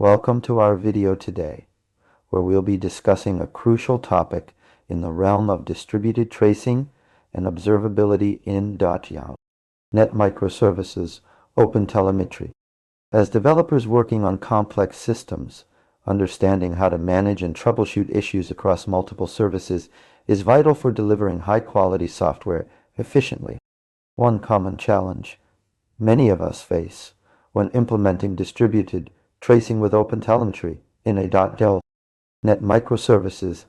Welcome to our video today, where we'll be discussing a crucial topic in the realm of distributed tracing and observability in .yao, net microservices, OpenTelemetry. As developers working on complex systems, understanding how to manage and troubleshoot issues across multiple services is vital for delivering high-quality software efficiently. One common challenge many of us face when implementing distributed tracing with OpenTelemetry in a .del net microservices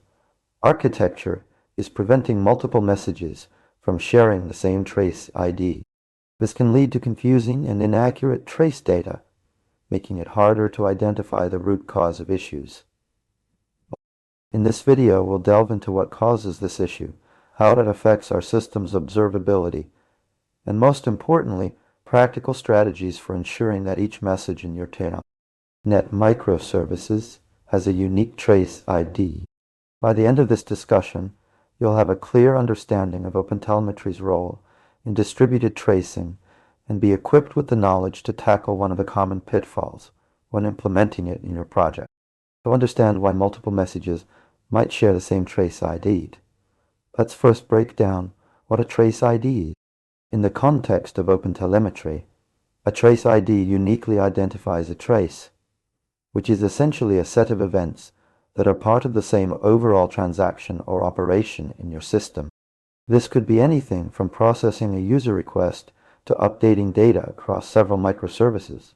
architecture is preventing multiple messages from sharing the same trace ID. This can lead to confusing and inaccurate trace data, making it harder to identify the root cause of issues. In this video, we'll delve into what causes this issue, how it affects our system's observability, and most importantly, practical strategies for ensuring that each message in your net microservices has a unique trace ID. By the end of this discussion, you'll have a clear understanding of OpenTelemetry's role in distributed tracing and be equipped with the knowledge to tackle one of the common pitfalls when implementing it in your project. To understand why multiple messages might share the same trace ID, let's first break down what a trace ID is. In the context of OpenTelemetry, a trace ID uniquely identifies a trace, which is essentially a set of events that are part of the same overall transaction or operation in your system. This could be anything from processing a user request to updating data across several microservices.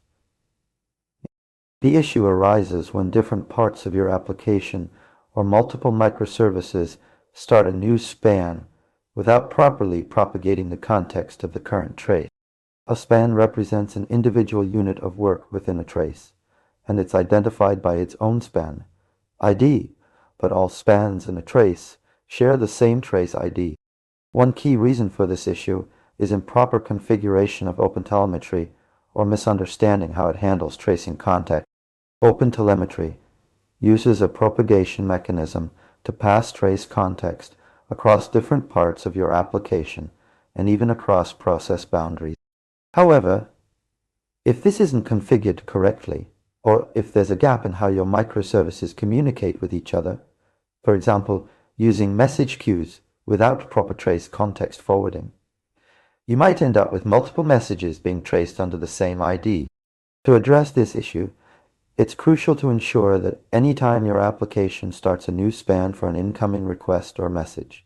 The issue arises when different parts of your application or multiple microservices start a new span without properly propagating the context of the current trace. A span represents an individual unit of work within a trace, and it's identified by its own span ID, but all spans in a trace share the same trace ID. One key reason for this issue is improper configuration of OpenTelemetry or misunderstanding how it handles tracing context. OpenTelemetry uses a propagation mechanism to pass trace context across different parts of your application and even across process boundaries. However, if this isn't configured correctly, or if there's a gap in how your microservices communicate with each other, for example, using message queues without proper trace context forwarding, you might end up with multiple messages being traced under the same ID. To address this issue, it's crucial to ensure that any time your application starts a new span for an incoming request or message,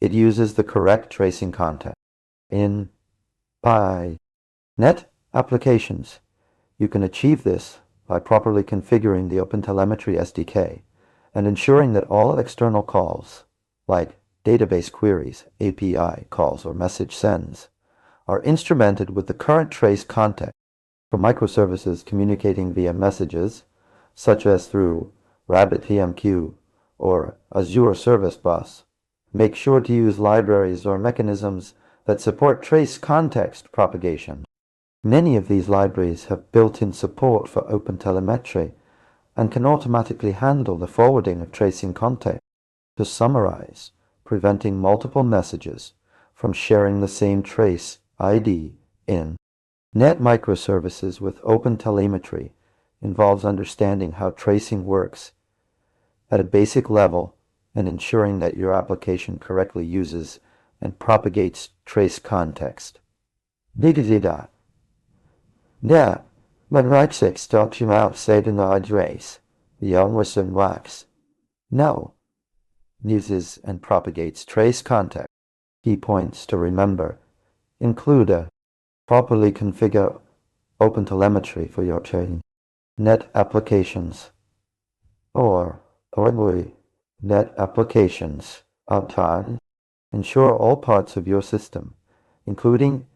it uses the correct tracing context. In .net applications, you can achieve this by properly configuring the OpenTelemetry SDK and ensuring that all external calls, like database queries, API calls, or message sends, are instrumented with the current trace context. For microservices communicating via messages, such as through RabbitMQ or Azure Service Bus, make sure to use libraries or mechanisms that support trace context propagation. Many of these libraries have built-in support for OpenTelemetry and can automatically handle the forwarding of tracing context. To summarize, preventing multiple messages from sharing the same trace ID in net microservices with OpenTelemetry involves understanding how tracing works at a basic level and ensuring that your application correctly uses and propagates trace context. Ja, man weiß document outside an address, the onward wax. No, uses and propagates trace context. Key points to remember include a properly configure OpenTelemetry for your net applications or net applications outside. Ensure all parts of your system, including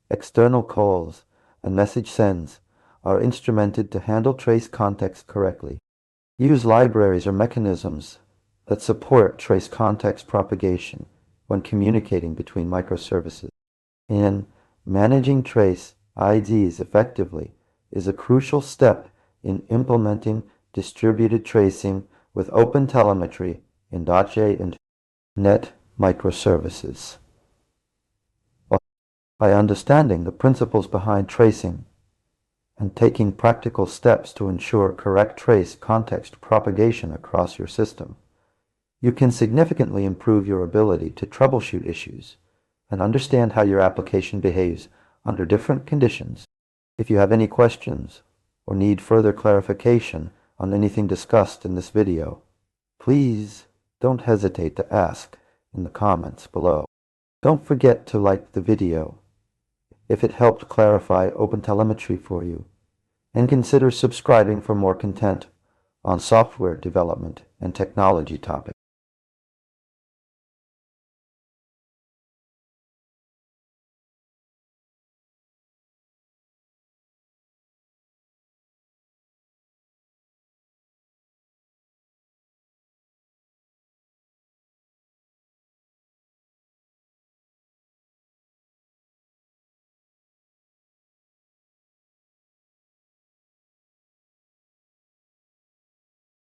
external calls and message sends, are instrumented to handle trace context correctly. Use libraries or mechanisms that support trace context propagation when communicating between microservices. And managing trace IDs effectively is a crucial step in implementing distributed tracing with OpenTelemetry in .j and net microservices. By understanding the principles behind tracing and taking practical steps to ensure correct trace context propagation across your system, you can significantly improve your ability to troubleshoot issues and understand how your application behaves under different conditions. If you have any questions or need further clarification on anything discussed in this video, please don't hesitate to ask in the comments below. Don't forget to like the video if it helped clarify OpenTelemetry for you, and consider subscribing for more content on software development and technology topics.